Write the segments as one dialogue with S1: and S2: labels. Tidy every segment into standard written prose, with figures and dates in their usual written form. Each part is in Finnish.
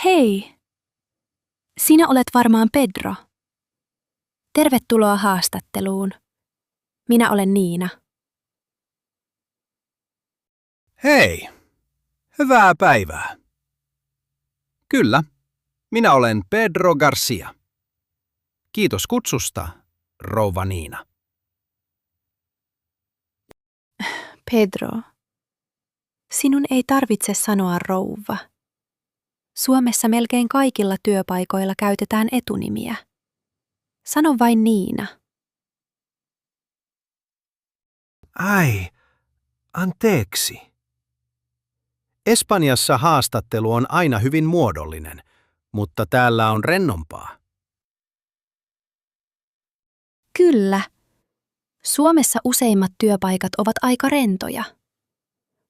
S1: Hei, sinä olet varmaan Pedro. Tervetuloa haastatteluun. Minä olen Niina.
S2: Hei, hyvää päivää. Kyllä, minä olen Pedro Garcia. Kiitos kutsusta, rouva Niina.
S1: Pedro, sinun ei tarvitse sanoa rouva. Suomessa melkein kaikilla työpaikoilla käytetään etunimiä. Sano vain Niina.
S2: Ai, anteeksi. Espanjassa haastattelu on aina hyvin muodollinen, mutta täällä on rennompaa.
S1: Kyllä. Suomessa useimmat työpaikat ovat aika rentoja.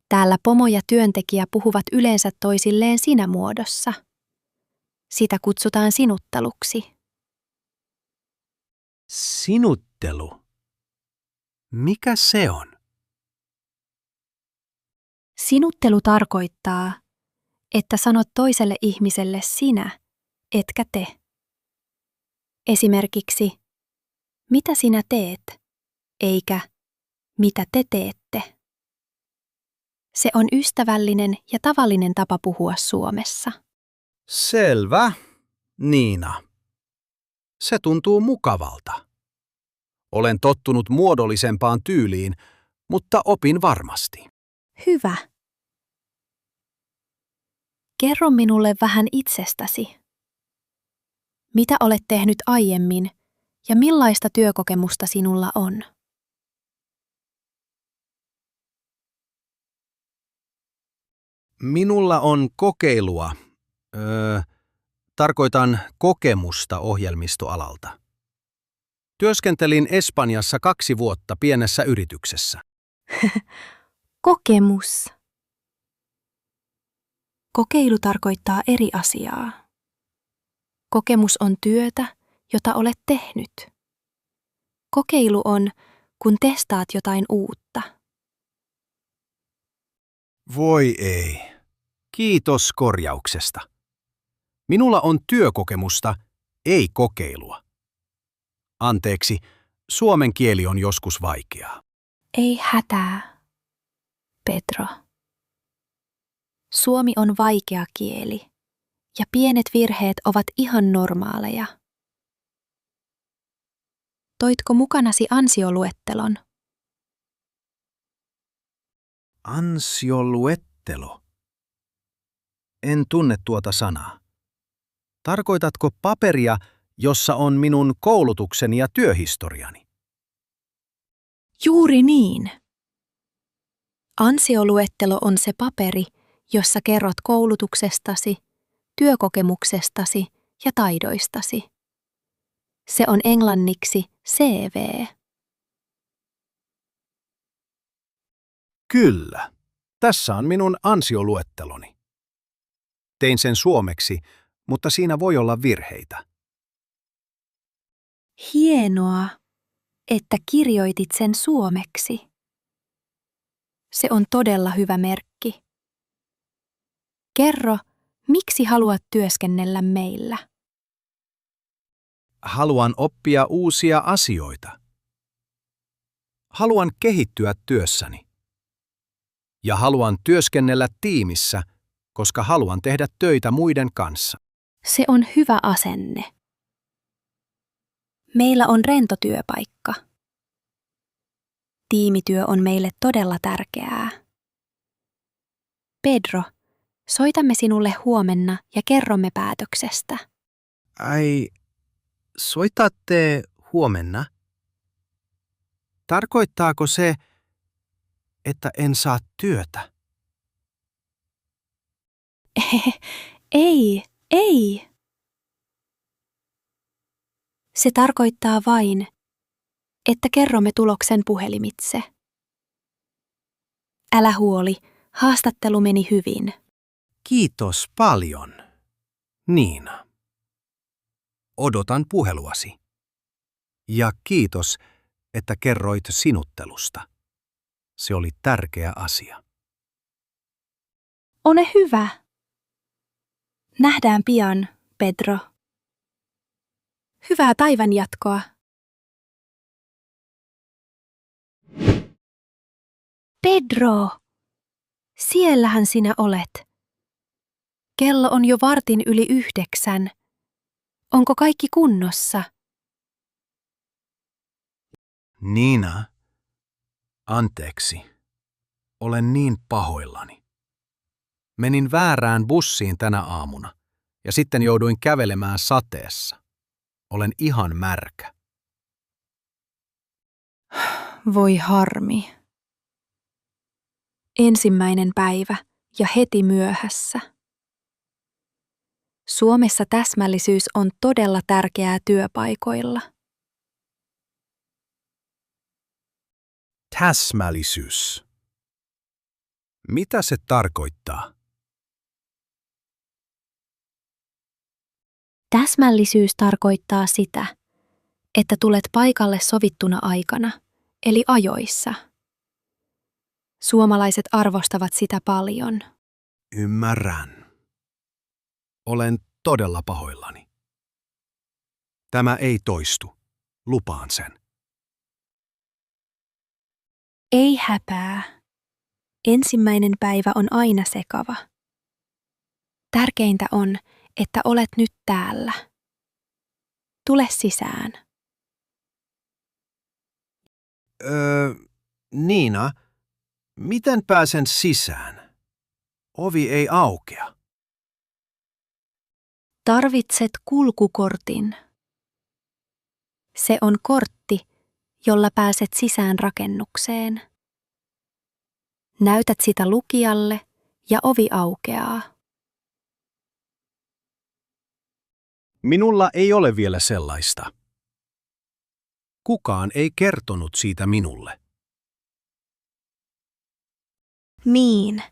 S1: Täällä pomo ja työntekijä puhuvat yleensä toisilleen sinä-muodossa. Sitä kutsutaan sinutteluksi.
S2: Sinuttelu. Mikä se on?
S1: Sinuttelu tarkoittaa, että sanot toiselle ihmiselle sinä, etkä te. Esimerkiksi, mitä sinä teet, eikä mitä te teette. Se on ystävällinen ja tavallinen tapa puhua Suomessa.
S2: Selvä, Niina. Se tuntuu mukavalta. Olen tottunut muodollisempaan tyyliin, mutta opin varmasti.
S1: Hyvä. Kerro minulle vähän itsestäsi. Mitä olet tehnyt aiemmin ja millaista työkokemusta sinulla on?
S2: Minulla on kokeilua. Tarkoitan kokemusta ohjelmistoalalta. Työskentelin Espanjassa 2 vuotta pienessä yrityksessä.
S1: Kokemus. Kokeilu tarkoittaa eri asiaa. Kokemus on työtä, jota olet tehnyt. Kokeilu on, kun testaat jotain uutta.
S2: Voi ei. Kiitos korjauksesta. Minulla on työkokemusta, ei kokeilua. Anteeksi, suomen kieli on joskus vaikeaa.
S1: Ei hätää, Pedro. Suomi on vaikea kieli, ja pienet virheet ovat ihan normaaleja. Toitko mukanasi ansioluettelon?
S2: Ansioluettelo. En tunne tuota sanaa. Tarkoitatko paperia, jossa on minun koulutukseni ja työhistoriani?
S1: Juuri niin. Ansioluettelo on se paperi, jossa kerrot koulutuksestasi, työkokemuksestasi ja taidoistasi. Se on englanniksi CV.
S2: Kyllä. Tässä on minun ansioluetteloni. Tein sen suomeksi, mutta siinä voi olla virheitä.
S1: Hienoa, että kirjoitit sen suomeksi. Se on todella hyvä merkki. Kerro, miksi haluat työskennellä meillä?
S2: Haluan oppia uusia asioita. Haluan kehittyä työssäni. Ja haluan työskennellä tiimissä, koska haluan tehdä töitä muiden kanssa.
S1: Se on hyvä asenne. Meillä on rento työpaikka. Tiimityö on meille todella tärkeää. Pedro, soitamme sinulle huomenna ja kerromme päätöksestä.
S2: Ai, soitatte huomenna? Tarkoittaako se, että en saa työtä?
S1: Ei. Se tarkoittaa vain, että kerromme tuloksen puhelimitse. Älä huoli, haastattelu meni hyvin.
S2: Kiitos paljon, Niina. Odotan puheluasi. Ja kiitos, että kerroit sinuttelusta. Se oli tärkeä asia.
S1: Ole hyvä. Nähdään pian, Pedro. Hyvää päivänjatkoa. Pedro, siellähän sinä olet. Kello on jo 8:15. Onko kaikki kunnossa?
S2: Niina, anteeksi. Olen niin pahoillani. Menin väärään bussiin tänä aamuna ja sitten jouduin kävelemään sateessa. Olen ihan märkä.
S1: Voi harmi. Ensimmäinen päivä ja heti myöhässä. Suomessa täsmällisyys on todella tärkeää työpaikoilla.
S2: Täsmällisyys. Mitä se tarkoittaa?
S1: Täsmällisyys tarkoittaa sitä, että tulet paikalle sovittuna aikana, eli ajoissa. Suomalaiset arvostavat sitä paljon.
S2: Ymmärrän. Olen todella pahoillani. Tämä ei toistu. Lupaan sen.
S1: Ei häpää. Ensimmäinen päivä on aina sekava. Tärkeintä on, että olet nyt täällä. Tule sisään.
S2: Niina, miten pääsen sisään? Ovi ei aukea.
S1: Tarvitset kulkukortin. Se on kortti, jolla pääset sisään rakennukseen. Näytät sitä lukijalle ja ovi aukeaa.
S2: Minulla ei ole vielä sellaista. Kukaan ei kertonut siitä minulle.
S1: Niin.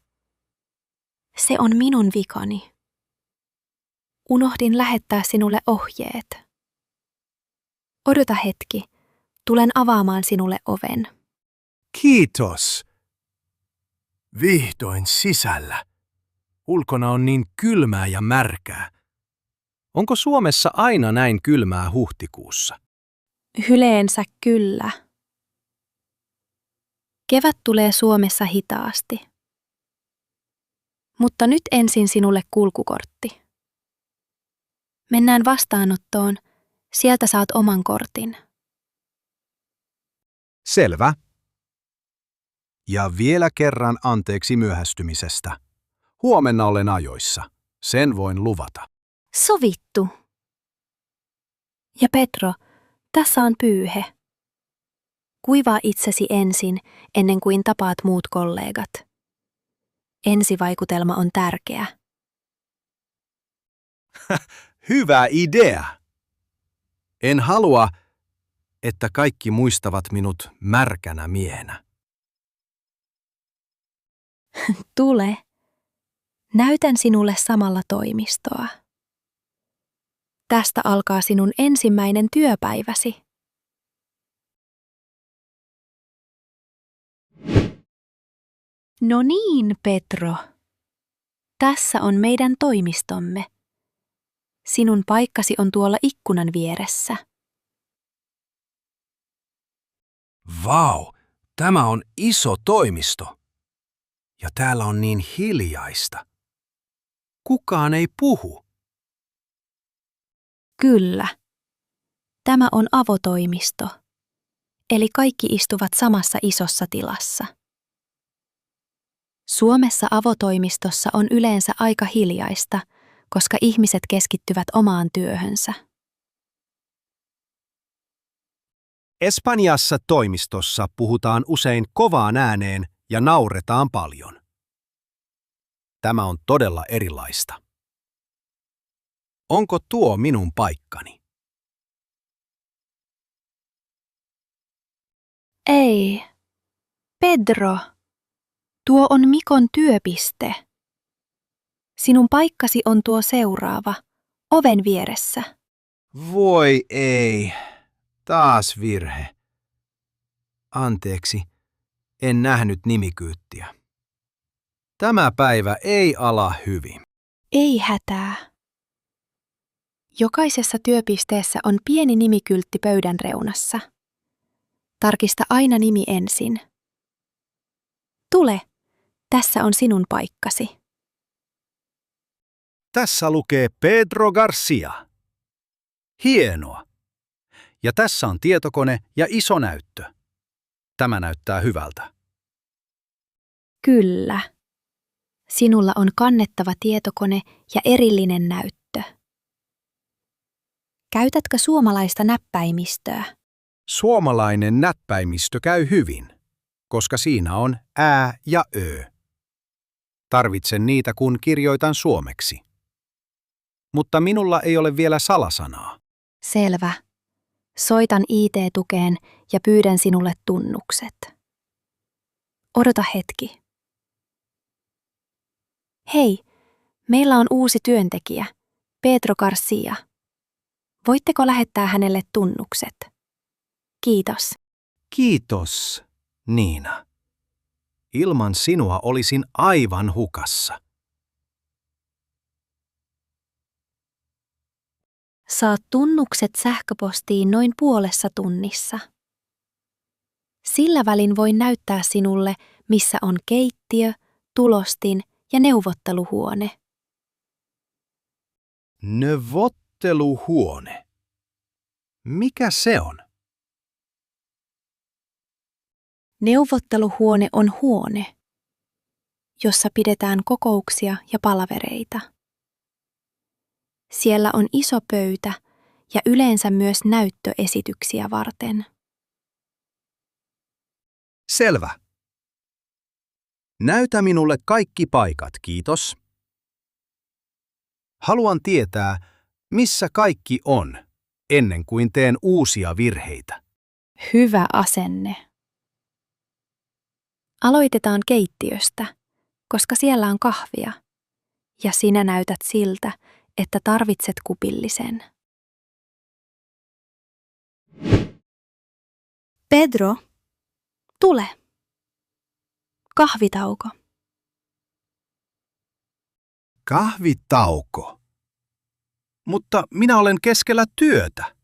S1: Se on minun vikani. Unohdin lähettää sinulle ohjeet. Odota hetki. Tulen avaamaan sinulle oven.
S2: Kiitos. Vihdoin sisällä. Ulkona on niin kylmää ja märkää. Onko Suomessa aina näin kylmää huhtikuussa?
S1: Yleensä kyllä. Kevät tulee Suomessa hitaasti. Mutta nyt ensin sinulle kulkukortti. Mennään vastaanottoon. Sieltä saat oman kortin.
S2: Selvä. Ja vielä kerran anteeksi myöhästymisestä. Huomenna olen ajoissa. Sen voin luvata.
S1: Sovittu. Ja Pedro, tässä on pyyhe. Kuivaa itsesi ensin, ennen kuin tapaat muut kollegat. Ensivaikutelma on tärkeä.
S2: Hyvä idea. En halua, että kaikki muistavat minut märkänä miehenä.
S1: Tule. Näytän sinulle samalla toimistoa. Tästä alkaa sinun ensimmäinen työpäiväsi. No niin, Pedro. Tässä on meidän toimistomme. Sinun paikkasi on tuolla ikkunan vieressä.
S2: Vau, tämä on iso toimisto. Ja täällä on niin hiljaista. Kukaan ei puhu.
S1: Kyllä. Tämä on avotoimisto. Eli kaikki istuvat samassa isossa tilassa. Suomessa avotoimistossa on yleensä aika hiljaista, koska ihmiset keskittyvät omaan työhönsä.
S2: Espanjassa toimistossa puhutaan usein kovaan ääneen ja nauretaan paljon. Tämä on todella erilaista. Onko tuo minun paikkani?
S1: Ei. Pedro. Tuo on Mikon työpiste. Sinun paikkasi on tuo seuraava, oven vieressä.
S2: Voi ei. Taas virhe. Anteeksi, en nähnyt nimikyyttiä. Tämä päivä ei ala hyvin.
S1: Ei hätää. Jokaisessa työpisteessä on pieni nimikyltti pöydän reunassa. Tarkista aina nimi ensin. Tule, tässä on sinun paikkasi.
S3: Tässä lukee Pedro Garcia. Hienoa. Ja tässä on tietokone ja iso näyttö. Tämä näyttää hyvältä.
S1: Kyllä. Sinulla on kannettava tietokone ja erillinen näyttö. Käytätkö suomalaista näppäimistöä?
S3: Suomalainen näppäimistö käy hyvin, koska siinä on ää ja ö. Tarvitsen niitä, kun kirjoitan suomeksi. Mutta minulla ei ole vielä salasanaa.
S1: Selvä. Soitan IT-tukeen ja pyydän sinulle tunnukset. Odota hetki. Hei, meillä on uusi työntekijä, Pedro Garcia. Voitteko lähettää hänelle tunnukset? Kiitos.
S3: Kiitos, Niina. Ilman sinua olisin aivan hukassa.
S1: Saat tunnukset sähköpostiin noin puolessa tunnissa. Sillä välin voin näyttää sinulle, missä on keittiö, tulostin ja neuvotteluhuone.
S3: Neuvotteluhuone. Mikä se on?
S1: Neuvotteluhuone on huone, jossa pidetään kokouksia ja palavereita. Siellä on iso pöytä ja yleensä myös näyttöesityksiä varten.
S3: Selvä. Näytä minulle kaikki paikat, kiitos. Haluan tietää, missä kaikki on, ennen kuin teen uusia virheitä.
S1: Hyvä asenne. Aloitetaan keittiöstä, koska siellä on kahvia, ja sinä näytät siltä, että tarvitset kupillisen. Pedro, tule. Kahvitauko.
S3: Kahvitauko. Mutta minä olen keskellä työtä.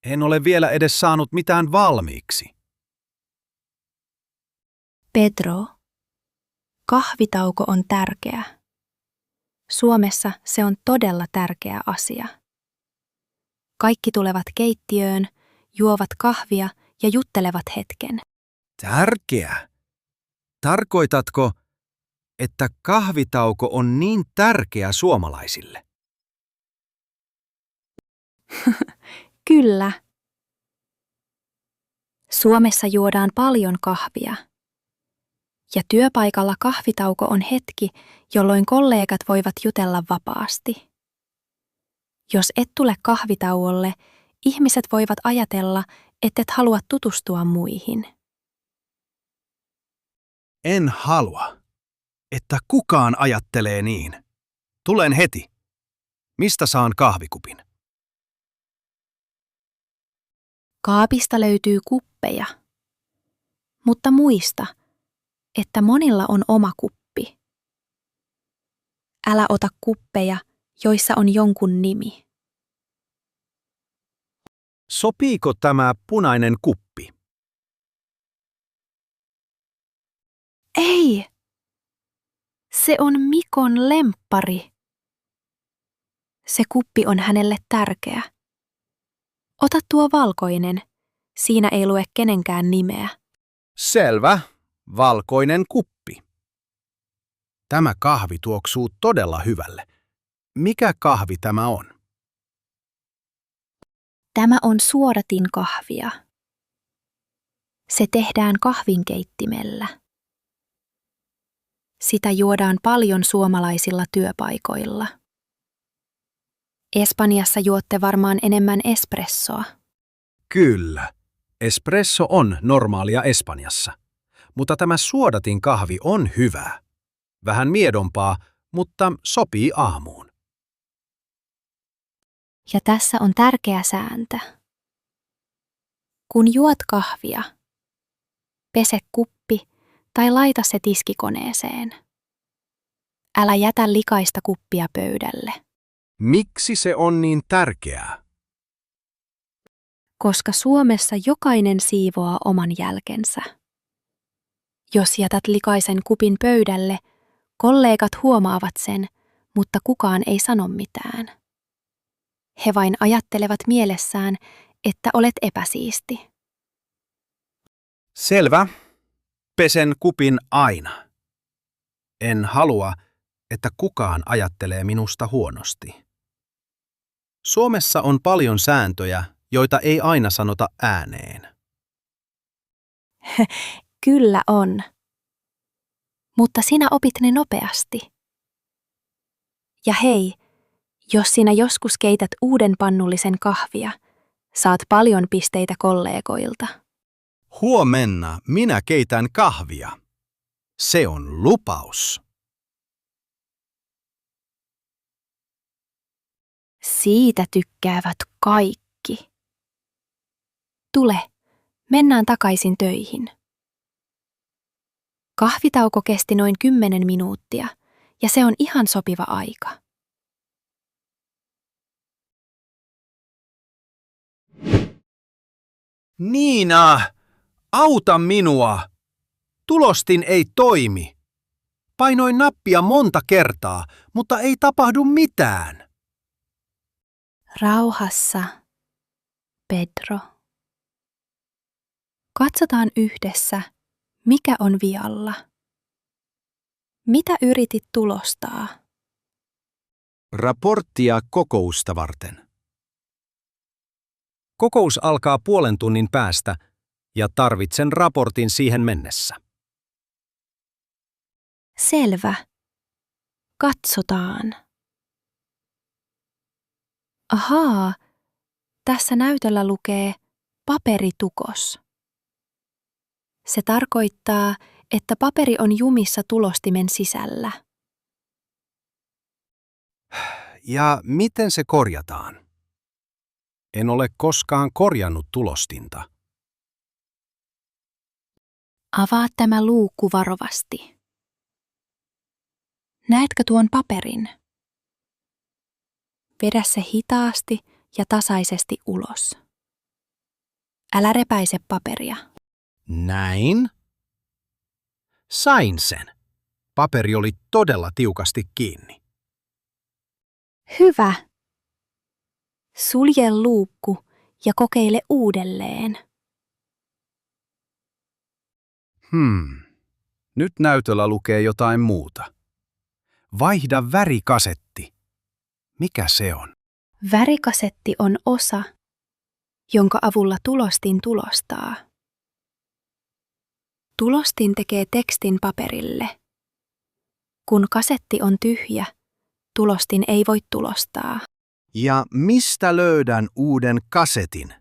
S3: En ole vielä edes saanut mitään valmiiksi.
S1: Pedro, kahvitauko on tärkeä. Suomessa se on todella tärkeä asia. Kaikki tulevat keittiöön, juovat kahvia ja juttelevat hetken.
S3: Tärkeä? Tarkoitatko, että kahvitauko on niin tärkeä suomalaisille?
S1: Kyllä. Suomessa juodaan paljon kahvia. Ja työpaikalla kahvitauko on hetki, jolloin kollegat voivat jutella vapaasti. Jos et tule kahvitauolle, ihmiset voivat ajatella, ettet halua tutustua muihin.
S3: En halua, että kukaan ajattelee niin. Tulen heti. Mistä saan kahvikupin?
S1: Kaapista löytyy kuppeja. Mutta muista, että monilla on oma kuppi. Älä ota kuppeja, joissa on jonkun nimi.
S3: Sopiiko tämä punainen kuppi?
S1: Ei! Se on Mikon lemppari. Se kuppi on hänelle tärkeä. Ota tuo valkoinen. Siinä ei lue kenenkään nimeä.
S3: Selvä. Valkoinen kuppi. Tämä kahvi tuoksuu todella hyvälle. Mikä kahvi tämä on?
S1: Tämä on suodatinkahvia. Se tehdään kahvinkeittimellä. Sitä juodaan paljon suomalaisilla työpaikoilla. Espanjassa juotte varmaan enemmän espressoa.
S3: Kyllä. Espresso on normaalia Espanjassa. Mutta tämä suodatin kahvi on hyvää. Vähän miedompaa, mutta sopii aamuun.
S1: Ja tässä on tärkeä sääntö. Kun juot kahvia, pese kuppi tai laita se tiskikoneeseen. Älä jätä likaista kuppia pöydälle.
S3: Miksi se on niin tärkeää?
S1: Koska Suomessa jokainen siivoaa oman jälkensä. Jos jätät likaisen kupin pöydälle, kollegat huomaavat sen, mutta kukaan ei sano mitään. He vain ajattelevat mielessään, että olet epäsiisti.
S3: Selvä. Pesen kupin aina. En halua, että kukaan ajattelee minusta huonosti. Suomessa on paljon sääntöjä, joita ei aina sanota ääneen.
S1: Kyllä on. Mutta sinä opit ne nopeasti. Ja hei, jos sinä joskus keität uuden pannullisen kahvia, saat paljon pisteitä kollegoilta.
S3: Huomenna minä keitän kahvia. Se on lupaus.
S1: Siitä tykkäävät kaikki. Tule, mennään takaisin töihin. Kahvitauko kesti noin 10 minuuttia, ja se on ihan sopiva aika.
S3: Niina, auta minua! Tulostin ei toimi. Painoin nappia monta kertaa, mutta ei tapahdu mitään.
S1: Rauhassa, Pedro. Katsotaan yhdessä, mikä on vialla. Mitä yritit tulostaa?
S3: Raporttia kokousta varten. Kokous alkaa 0,5 tunnin päästä ja tarvitsen raportin siihen mennessä.
S1: Selvä. Katsotaan. Ahaa, tässä näytöllä lukee paperitukos. Se tarkoittaa, että paperi on jumissa tulostimen sisällä.
S3: Ja miten se korjataan? En ole koskaan korjannut tulostinta.
S1: Avaa tämä luukku varovasti. Näetkö tuon paperin? Vedä se hitaasti ja tasaisesti ulos. Älä repäise paperia.
S3: Näin? Sain sen. Paperi oli todella tiukasti kiinni.
S1: Hyvä. Sulje luukku ja kokeile uudelleen.
S3: Nyt näytöllä lukee jotain muuta. Vaihda värikasetti. Mikä se on?
S1: Värikasetti on osa, jonka avulla tulostin tulostaa. Tulostin tekee tekstin paperille. Kun kasetti on tyhjä, tulostin ei voi tulostaa.
S3: Ja mistä löydän uuden kasetin?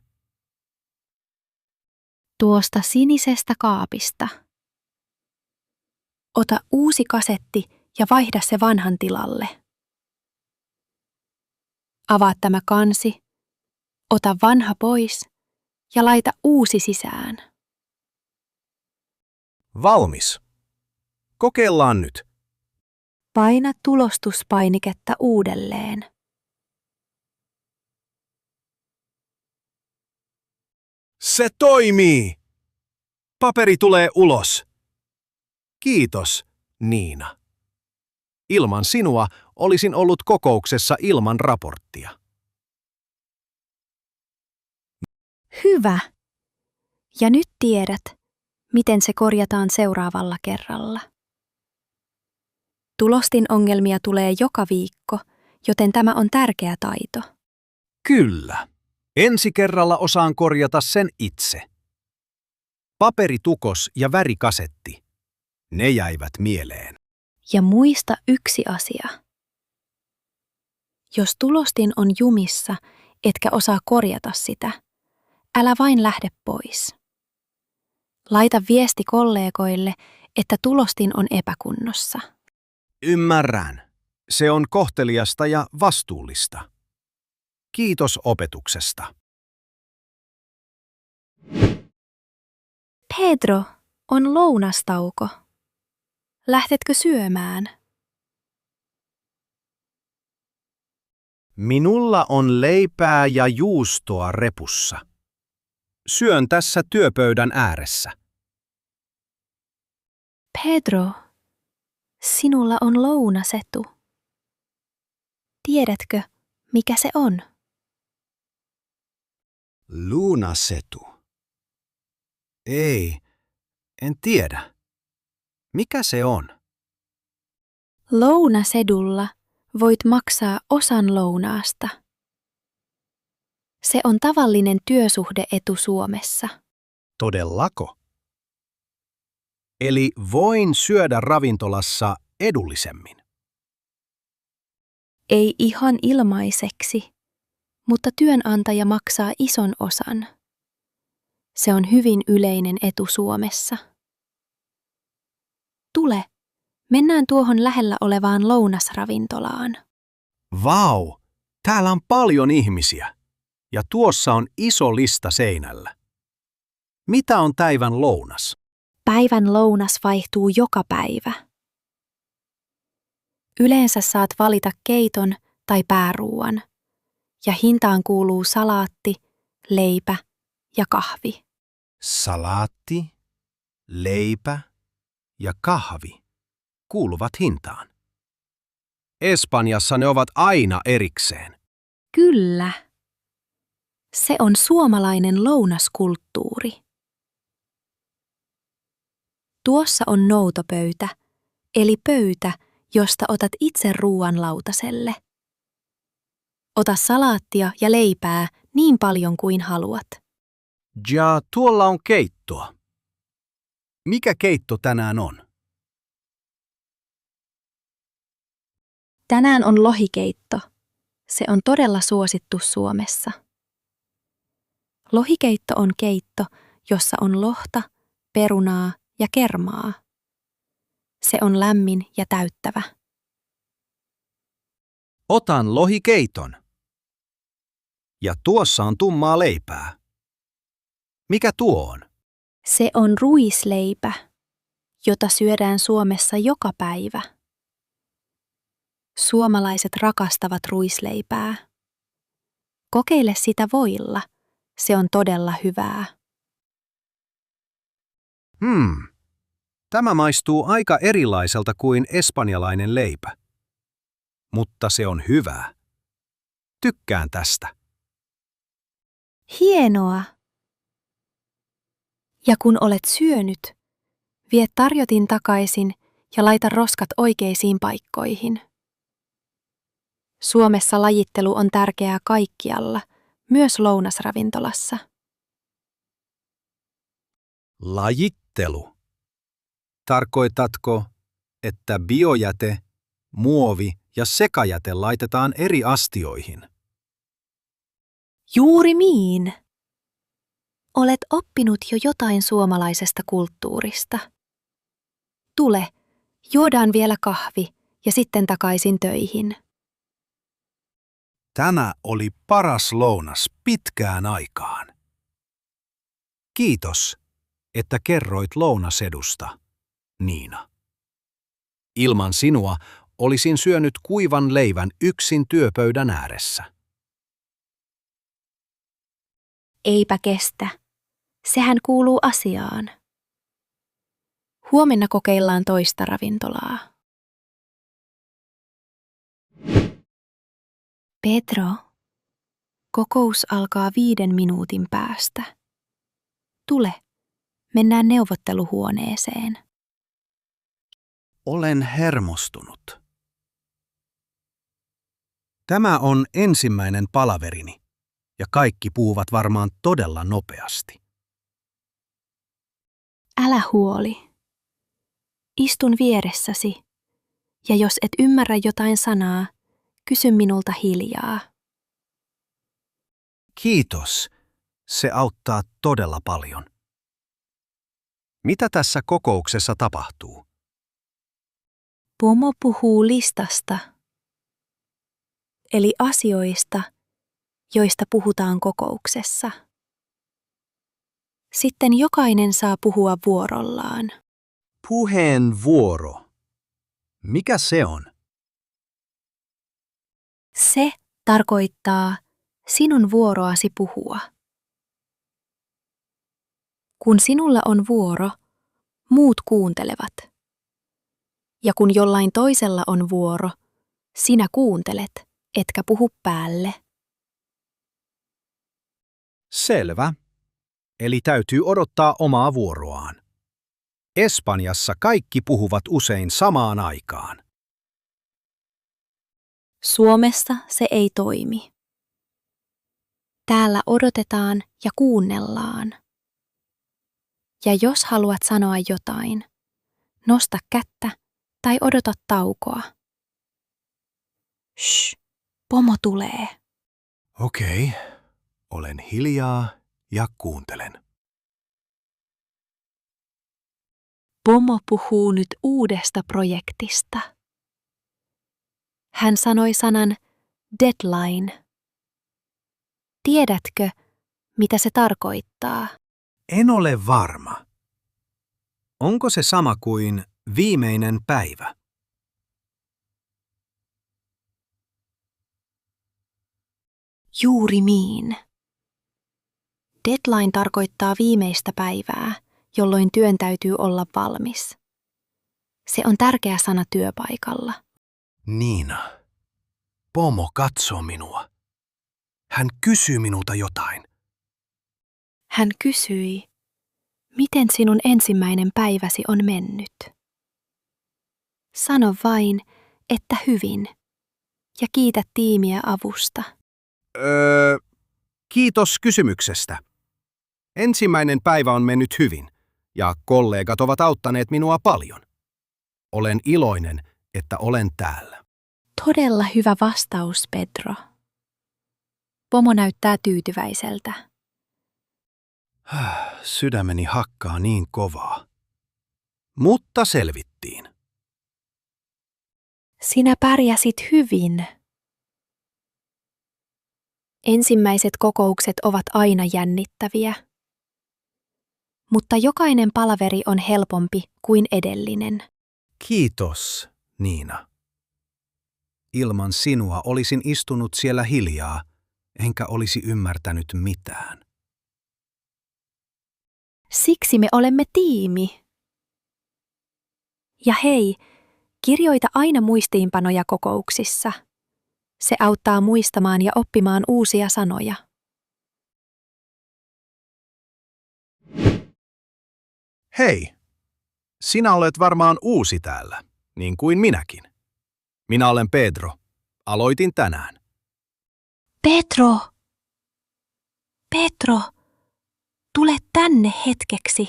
S1: Tuosta sinisestä kaapista. Ota uusi kasetti ja vaihda se vanhan tilalle. Avaa tämä kansi, ota vanha pois ja laita uusi sisään.
S3: Valmis. Kokeillaan nyt.
S1: Paina tulostuspainiketta uudelleen.
S3: Se toimii! Paperi tulee ulos. Kiitos, Niina. Ilman sinua olisin ollut kokouksessa ilman raporttia.
S1: Hyvä. Ja nyt tiedät, miten se korjataan seuraavalla kerralla. Tulostin ongelmia tulee joka viikko, joten tämä on tärkeä taito.
S3: Kyllä. Ensi kerralla osaan korjata sen itse. Paperitukos ja värikasetti. Ne jäivät mieleen.
S1: Ja muista yksi asia. Jos tulostin on jumissa, etkä osaa korjata sitä, älä vain lähde pois. Laita viesti kollegoille, että tulostin on epäkunnossa.
S3: Ymmärrän. Se on kohteliasta ja vastuullista. Kiitos opetuksesta.
S1: Pedro, on lounastauko. Lähtetkö syömään?
S3: Minulla on leipää ja juustoa repussa. Syön tässä työpöydän ääressä.
S1: Pedro, sinulla on lounasetu. Tiedätkö, mikä se on?
S3: Lounasetu. Ei, en tiedä. Mikä se on?
S1: Lounasedulla voit maksaa osan lounaasta. Se on tavallinen työsuhde-etu Suomessa.
S3: Todellako? Eli voin syödä ravintolassa edullisemmin.
S1: Ei ihan ilmaiseksi, mutta työnantaja maksaa ison osan. Se on hyvin yleinen etu Suomessa. Tule, mennään tuohon lähellä olevaan lounasravintolaan.
S3: Vau, täällä on paljon ihmisiä. Ja tuossa on iso lista seinällä. Mitä on päivän lounas?
S1: Päivän lounas vaihtuu joka päivä. Yleensä saat valita keiton tai pääruuan, ja hintaan kuuluu salaatti, leipä ja kahvi.
S3: Salaatti, leipä ja kahvi kuuluvat hintaan. Espanjassa ne ovat aina erikseen.
S1: Kyllä. Se on suomalainen lounaskulttuuri. Tuossa on noutopöytä, eli pöytä, josta otat itse ruuan lautaselle. Ota salaattia ja leipää niin paljon kuin haluat.
S3: Ja tuolla on keittoa. Mikä keitto tänään on?
S1: Tänään on lohikeitto. Se on todella suosittu Suomessa. Lohikeitto on keitto, jossa on lohta, perunaa ja kermaa. Se on lämmin ja täyttävä.
S3: Otan lohikeiton. Ja tuossa on tummaa leipää. Mikä tuo on?
S1: Se on ruisleipä, jota syödään Suomessa joka päivä. Suomalaiset rakastavat ruisleipää. Kokeile sitä voilla. Se on todella hyvää.
S3: Tämä maistuu aika erilaiselta kuin espanjalainen leipä. Mutta se on hyvää. Tykkään tästä.
S1: Hienoa! Ja kun olet syönyt, vie tarjotin takaisin ja laita roskat oikeisiin paikkoihin. Suomessa lajittelu on tärkeää kaikkialla, myös lounasravintolassa.
S3: Lajittelu. Tarkoitatko, että biojäte, muovi ja sekajäte laitetaan eri astioihin?
S1: Juuri niin! Olet oppinut jo jotain suomalaisesta kulttuurista. Tule, juodaan vielä kahvi ja sitten takaisin töihin.
S3: Tämä oli paras lounas pitkään aikaan. Kiitos, että kerroit lounasedusta, Niina. Ilman sinua olisin syönyt kuivan leivän yksin työpöydän ääressä.
S1: Eipä kestä. Sehän kuuluu asiaan. Huomenna kokeillaan toista ravintolaa. Pedro, kokous alkaa 5 minuutin päästä. Tule, mennään neuvotteluhuoneeseen.
S3: Olen hermostunut. Tämä on ensimmäinen palaverini, ja kaikki puhuvat varmaan todella nopeasti.
S1: Älä huoli. Istun vieressäsi, ja jos et ymmärrä jotain sanaa, kysy minulta hiljaa.
S3: Kiitos. Se auttaa todella paljon. Mitä tässä kokouksessa tapahtuu?
S1: Pomo puhuu listasta, eli asioista, joista puhutaan kokouksessa. Sitten jokainen saa puhua vuorollaan.
S3: Puheenvuoro. Mikä se on?
S1: Se tarkoittaa sinun vuoroasi puhua. Kun sinulla on vuoro, muut kuuntelevat. Ja kun jollain toisella on vuoro, sinä kuuntelet, etkä puhu päälle.
S3: Selvä. Eli täytyy odottaa omaa vuoroaan. Espanjassa kaikki puhuvat usein samaan aikaan.
S1: Suomessa se ei toimi. Täällä odotetaan ja kuunnellaan. Ja jos haluat sanoa jotain, nosta kättä tai odota taukoa. Shh, pomo tulee.
S3: Okei, olen hiljaa ja kuuntelen.
S1: Pomo puhuu nyt uudesta projektista. Hän sanoi sanan deadline. Tiedätkö, mitä se tarkoittaa?
S3: En ole varma. Onko se sama kuin viimeinen päivä?
S1: Juuri niin. Deadline tarkoittaa viimeistä päivää, jolloin työn täytyy olla valmis. Se on tärkeä sana työpaikalla.
S3: Niina, pomo katsoo minua. Hän kysyy minulta jotain.
S1: Hän kysyi, miten sinun ensimmäinen päiväsi on mennyt? Sano vain, että hyvin, ja kiitä tiimiä avusta.
S3: Kiitos kysymyksestä. Ensimmäinen päivä on mennyt hyvin, ja kollegat ovat auttaneet minua paljon. Olen iloinen, että olen täällä.
S1: Todella hyvä vastaus, Pedro. Pomo näyttää tyytyväiseltä.
S3: Sydämeni hakkaa niin kovaa. Mutta selvittiin.
S1: Sinä pärjäsit hyvin. Ensimmäiset kokoukset ovat aina jännittäviä. Mutta jokainen palaveri on helpompi kuin edellinen.
S3: Kiitos, Niina. Ilman sinua olisin istunut siellä hiljaa, enkä olisi ymmärtänyt mitään.
S1: Siksi me olemme tiimi. Ja hei, kirjoita aina muistiinpanoja kokouksissa. Se auttaa muistamaan ja oppimaan uusia sanoja.
S3: Hei, sinä olet varmaan uusi täällä, niin kuin minäkin. Minä olen Pedro. Aloitin tänään.
S1: Pedro! Pedro! Tule tänne hetkeksi.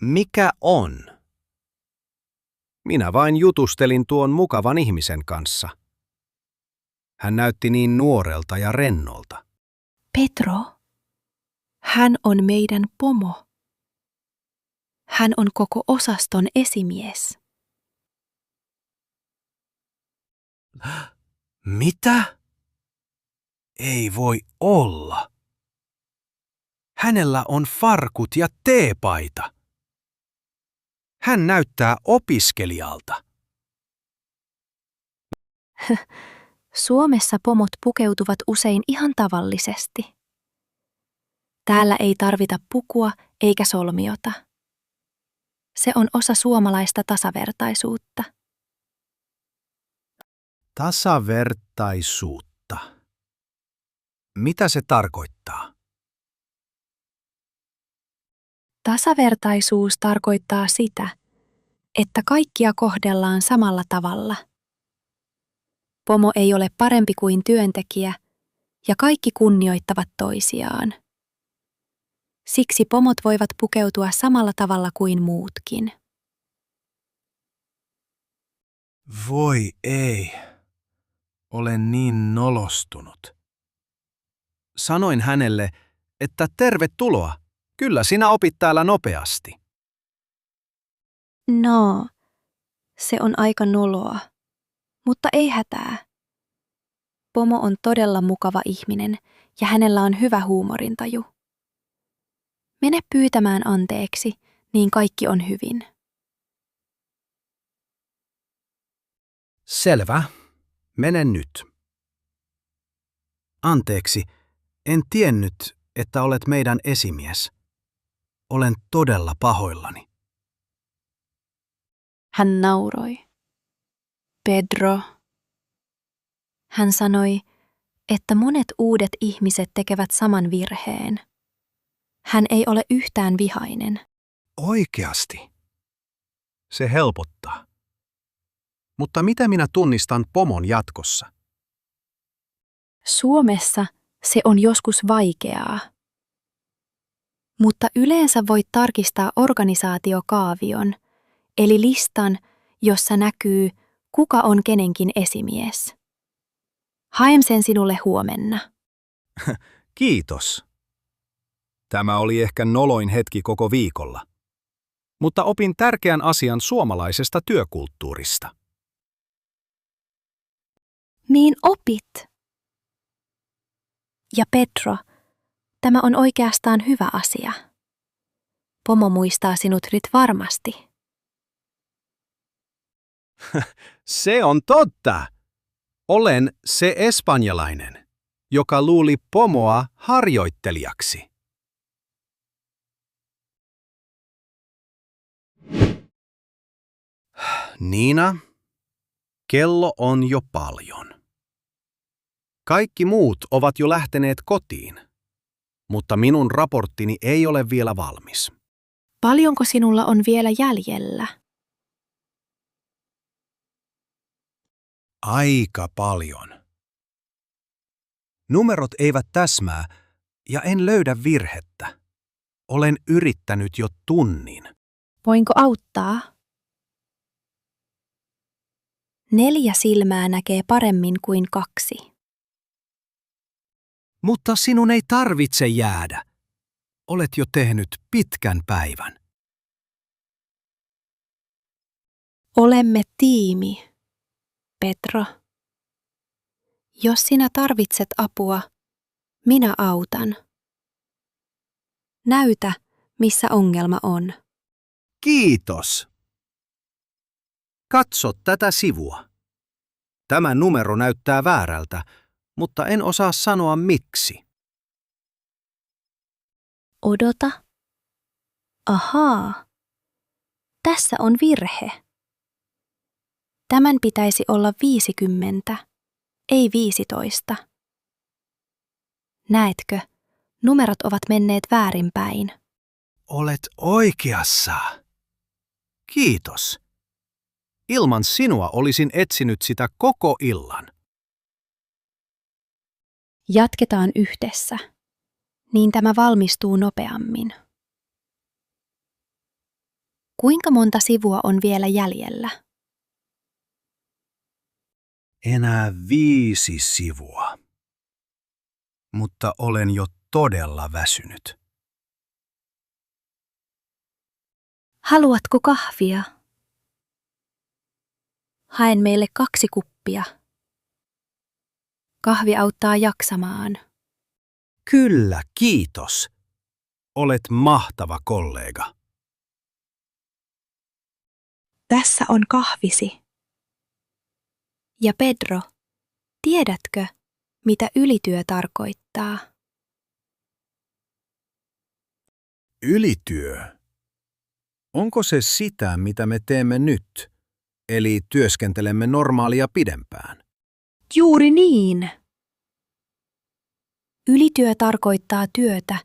S3: Mikä on? Minä vain jutustelin tuon mukavan ihmisen kanssa. Hän näytti niin nuorelta ja rennolta.
S1: Pedro, hän on meidän pomo. Hän on koko osaston esimies.
S3: Mitä? Ei voi olla. Hänellä on farkut ja teepaita. Hän näyttää opiskelijalta.
S1: Suomessa pomot pukeutuvat usein ihan tavallisesti. Täällä ei tarvita pukua eikä solmiota. Se on osa suomalaista tasavertaisuutta.
S3: Tasavertaisuutta. Mitä se tarkoittaa?
S1: Tasavertaisuus tarkoittaa sitä, että kaikkia kohdellaan samalla tavalla. Pomo ei ole parempi kuin työntekijä ja kaikki kunnioittavat toisiaan. Siksi pomot voivat pukeutua samalla tavalla kuin muutkin.
S3: Voi ei. Olen niin nolostunut. Sanoin hänelle, että tervetuloa. Kyllä sinä opit täällä nopeasti.
S1: No, se on aika noloa, mutta ei hätää. Pomo on todella mukava ihminen ja hänellä on hyvä huumorintaju. Mene pyytämään anteeksi, niin kaikki on hyvin.
S3: Selvä. Mene nyt. Anteeksi, en tiennyt, että olet meidän esimies. Olen todella pahoillani.
S1: Hän nauroi. Pedro. Hän sanoi, että monet uudet ihmiset tekevät saman virheen. Hän ei ole yhtään vihainen.
S3: Oikeasti. Se helpottaa. Mutta mitä minä tunnistan pomon jatkossa?
S1: Suomessa se on joskus vaikeaa. Mutta yleensä voit tarkistaa organisaatiokaavion, eli listan, jossa näkyy, kuka on kenenkin esimies. Haen sen sinulle huomenna.
S3: Kiitos. Tämä oli ehkä noloin hetki koko viikolla. Mutta opin tärkeän asian suomalaisesta työkulttuurista.
S1: Niin opit. Ja Pedro, tämä on oikeastaan hyvä asia. Pomo muistaa sinut nyt varmasti.
S3: Se on totta. Olen se espanjalainen, joka luuli pomoa harjoittelijaksi. Niina, kello on jo paljon. Kaikki muut ovat jo lähteneet kotiin, mutta minun raporttini ei ole vielä valmis.
S1: Paljonko sinulla on vielä jäljellä?
S3: Aika paljon. Numerot eivät täsmää ja en löydä virhettä. Olen yrittänyt jo tunnin.
S1: Voinko auttaa? 4 silmää näkee paremmin kuin 2.
S3: Mutta sinun ei tarvitse jäädä. Olet jo tehnyt pitkän päivän.
S1: Olemme tiimi, Pedro. Jos sinä tarvitset apua, minä autan. Näytä, missä ongelma on.
S3: Kiitos. Katso tätä sivua. Tämä numero näyttää väärältä, mutta en osaa sanoa miksi.
S1: Odota. Ahaa. Tässä on virhe. Tämän pitäisi olla 50, ei 15. Näetkö, numerot ovat menneet väärinpäin.
S3: Olet oikeassa. Kiitos. Ilman sinua olisin etsinyt sitä koko illan.
S1: Jatketaan yhdessä, niin tämä valmistuu nopeammin. Kuinka monta sivua on vielä jäljellä?
S3: Enää 5 sivua. Mutta olen jo todella väsynyt.
S1: Haluatko kahvia? Haen meille 2 kuppia. Kahvi auttaa jaksamaan.
S3: Kyllä, kiitos. Olet mahtava kollega.
S1: Tässä on kahvisi. Ja Pedro, tiedätkö, mitä ylityö tarkoittaa?
S3: Ylityö. Onko se sitä, mitä me teemme nyt? Eli työskentelemme normaalia pidempään?
S1: Juuri niin. Ylityö tarkoittaa työtä,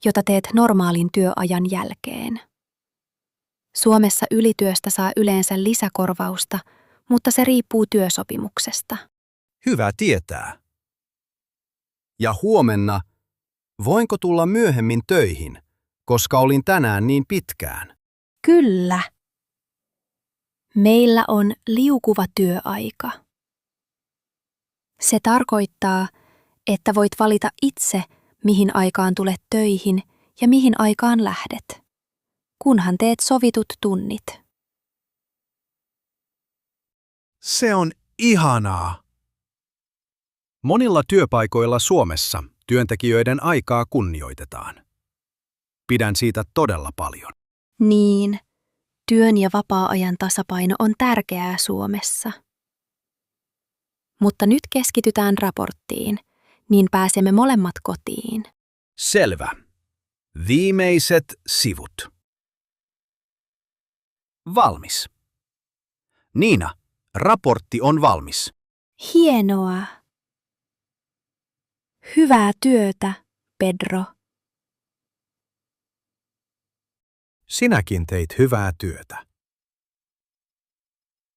S1: jota teet normaalin työajan jälkeen. Suomessa ylityöstä saa yleensä lisäkorvausta, mutta se riippuu työsopimuksesta.
S3: Hyvä tietää. Ja huomenna, voinko tulla myöhemmin töihin, koska olin tänään niin pitkään?
S1: Kyllä. Meillä on liukuva työaika. Se tarkoittaa, että voit valita itse, mihin aikaan tulet töihin ja mihin aikaan lähdet, kunhan teet sovitut tunnit.
S3: Se on ihanaa! Monilla työpaikoilla Suomessa työntekijöiden aikaa kunnioitetaan. Pidän siitä todella paljon.
S1: Niin, työn ja vapaa-ajan tasapaino on tärkeää Suomessa. Mutta nyt keskitytään raporttiin, niin pääsemme molemmat kotiin.
S3: Selvä. Viimeiset sivut. Valmis. Niina, raportti on valmis.
S1: Hienoa. Hyvää työtä, Pedro.
S3: Sinäkin teit hyvää työtä.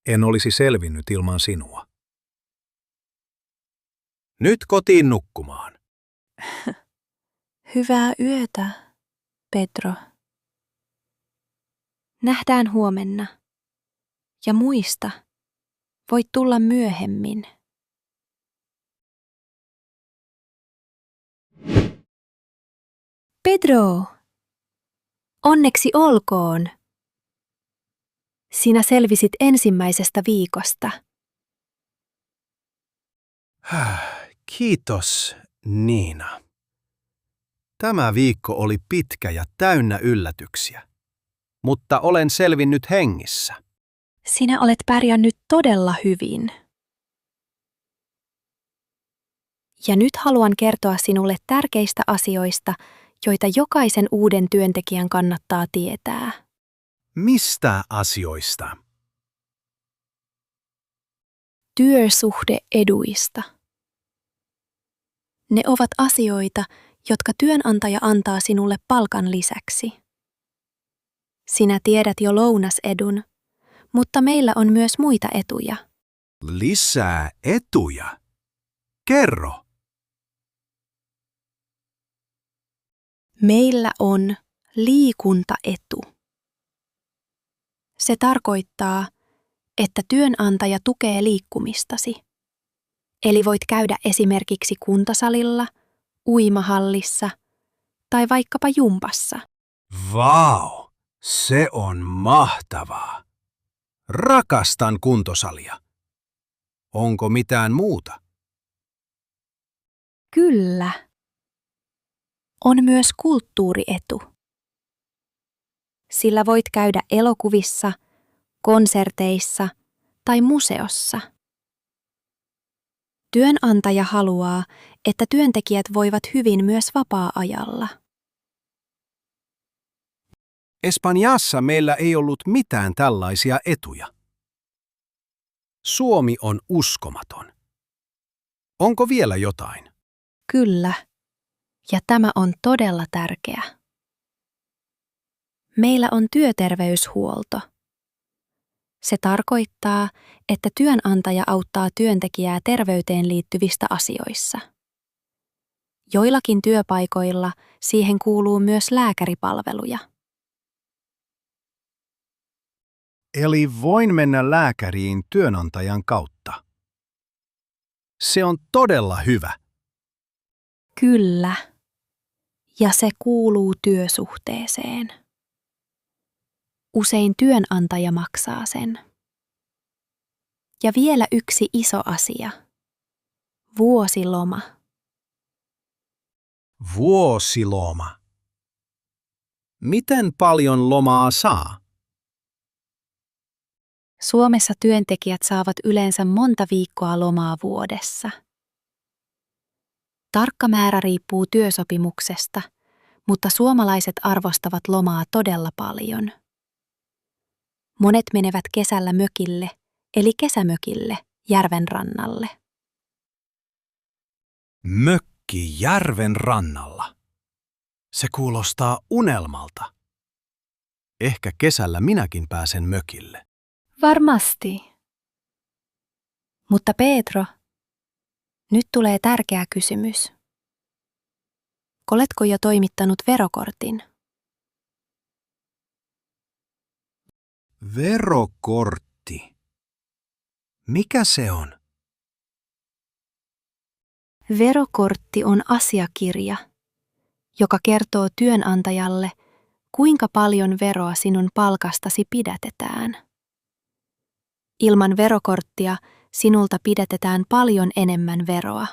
S3: En olisi selvinnyt ilman sinua. Nyt kotiin nukkumaan.
S1: Hyvää yötä, Pedro. Nähdään huomenna. Ja muista, voit tulla myöhemmin. Pedro! Onneksi olkoon! Sinä selvisit ensimmäisestä viikosta.
S3: Kiitos, Niina. Tämä viikko oli pitkä ja täynnä yllätyksiä, mutta olen selvinnyt hengissä.
S1: Sinä olet pärjännyt todella hyvin. Ja nyt haluan kertoa sinulle tärkeistä asioista, joita jokaisen uuden työntekijän kannattaa tietää.
S3: Mistä asioista?
S1: Työsuhde-eduista. Ne ovat asioita, jotka työnantaja antaa sinulle palkan lisäksi. Sinä tiedät jo lounasedun, mutta meillä on myös muita etuja.
S3: Lisää etuja? Kerro.
S1: Meillä on liikuntaetu. Se tarkoittaa, että työnantaja tukee liikkumistasi. Eli voit käydä esimerkiksi kuntosalilla, uimahallissa tai vaikkapa jumpassa.
S3: Vau, se on mahtavaa. Rakastan kuntosalia. Onko mitään muuta?
S1: Kyllä. On myös kulttuurietu. Sillä voit käydä elokuvissa, konserteissa tai museossa. Työnantaja haluaa, että työntekijät voivat hyvin myös vapaa-ajalla.
S3: Espanjassa meillä ei ollut mitään tällaisia etuja. Suomi on uskomaton. Onko vielä jotain?
S1: Kyllä. Ja tämä on todella tärkeä. Meillä on työterveyshuolto. Se tarkoittaa, että työnantaja auttaa työntekijää terveyteen liittyvistä asioissa. Joillakin työpaikoilla siihen kuuluu myös lääkäripalveluja.
S3: Eli voin mennä lääkäriin työnantajan kautta. Se on todella hyvä.
S1: Kyllä. Ja se kuuluu työsuhteeseen. Usein työnantaja maksaa sen. Ja vielä yksi iso asia. Vuosiloma.
S3: Vuosiloma. Miten paljon lomaa saa?
S1: Suomessa työntekijät saavat yleensä monta viikkoa lomaa vuodessa. Tarkka määrä riippuu työsopimuksesta, mutta suomalaiset arvostavat lomaa todella paljon. Monet menevät kesällä mökille, eli kesämökille, järven rannalle.
S3: Mökki järven rannalla. Se kuulostaa unelmalta. Ehkä kesällä minäkin pääsen mökille.
S1: Varmasti. Mutta Pedro, nyt tulee tärkeä kysymys. Oletko jo toimittanut verokortin?
S3: Verokortti. Mikä se on?
S1: Verokortti on asiakirja, joka kertoo työnantajalle, kuinka paljon veroa sinun palkastasi pidätetään. Ilman verokorttia sinulta pidätetään paljon enemmän veroa.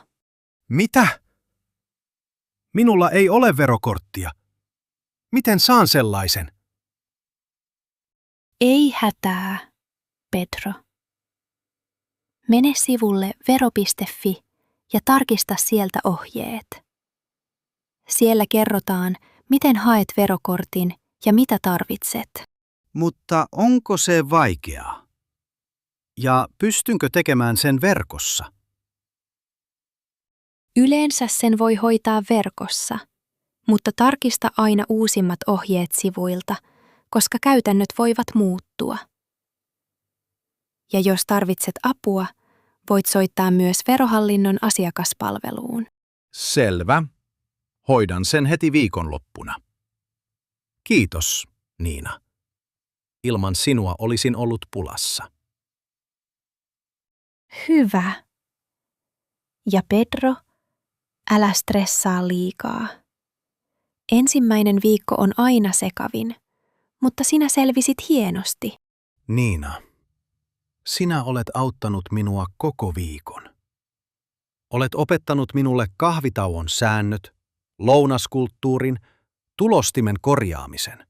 S3: Mitä? Minulla ei ole verokorttia. Miten saan sellaisen?
S1: Ei hätää, Pedro. Mene sivulle vero.fi ja tarkista sieltä ohjeet. Siellä kerrotaan, miten haet verokortin ja mitä tarvitset.
S3: Mutta onko se vaikeaa? Ja pystynkö tekemään sen verkossa?
S1: Yleensä sen voi hoitaa verkossa, mutta tarkista aina uusimmat ohjeet sivuilta, koska käytännöt voivat muuttua. Ja jos tarvitset apua, voit soittaa myös Verohallinnon asiakaspalveluun.
S2: Selvä. Hoidan sen heti viikonloppuna. Kiitos, Niina. Ilman sinua olisin ollut pulassa.
S1: Hyvä. Ja Pedro, älä stressaa liikaa. Ensimmäinen viikko on aina sekavin, mutta sinä selvisit hienosti.
S2: Niina, sinä olet auttanut minua koko viikon. Olet opettanut minulle kahvitauon säännöt, lounaskulttuurin, tulostimen korjaamisen.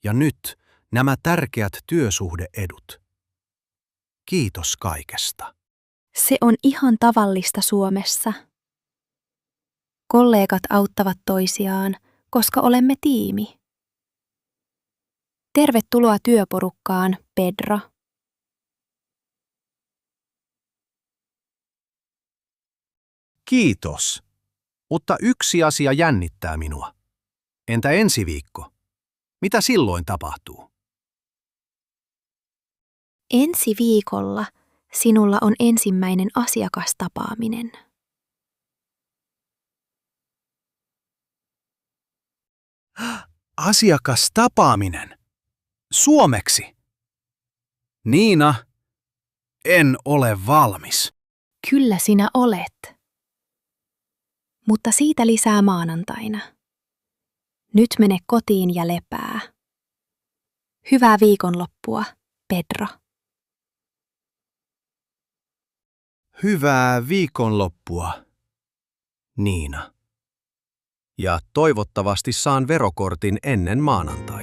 S2: Ja nyt nämä tärkeät työsuhdeedut. Kiitos kaikesta.
S1: Se on ihan tavallista Suomessa. Kollegat auttavat toisiaan, koska olemme tiimi. Tervetuloa työporukkaan, Pedro.
S2: Kiitos. Mutta yksi asia jännittää minua. Entä ensi viikko? Mitä silloin tapahtuu?
S1: Ensi viikolla sinulla on ensimmäinen asiakastapaaminen.
S2: Asiakastapaaminen. Suomeksi. Niina, en ole valmis.
S1: Kyllä sinä olet. Mutta siitä lisää maanantaina. Nyt mene kotiin ja lepää. Hyvää viikonloppua, Pedro.
S2: Hyvää viikonloppua, Niina. Ja toivottavasti saan verokortin ennen maanantaita.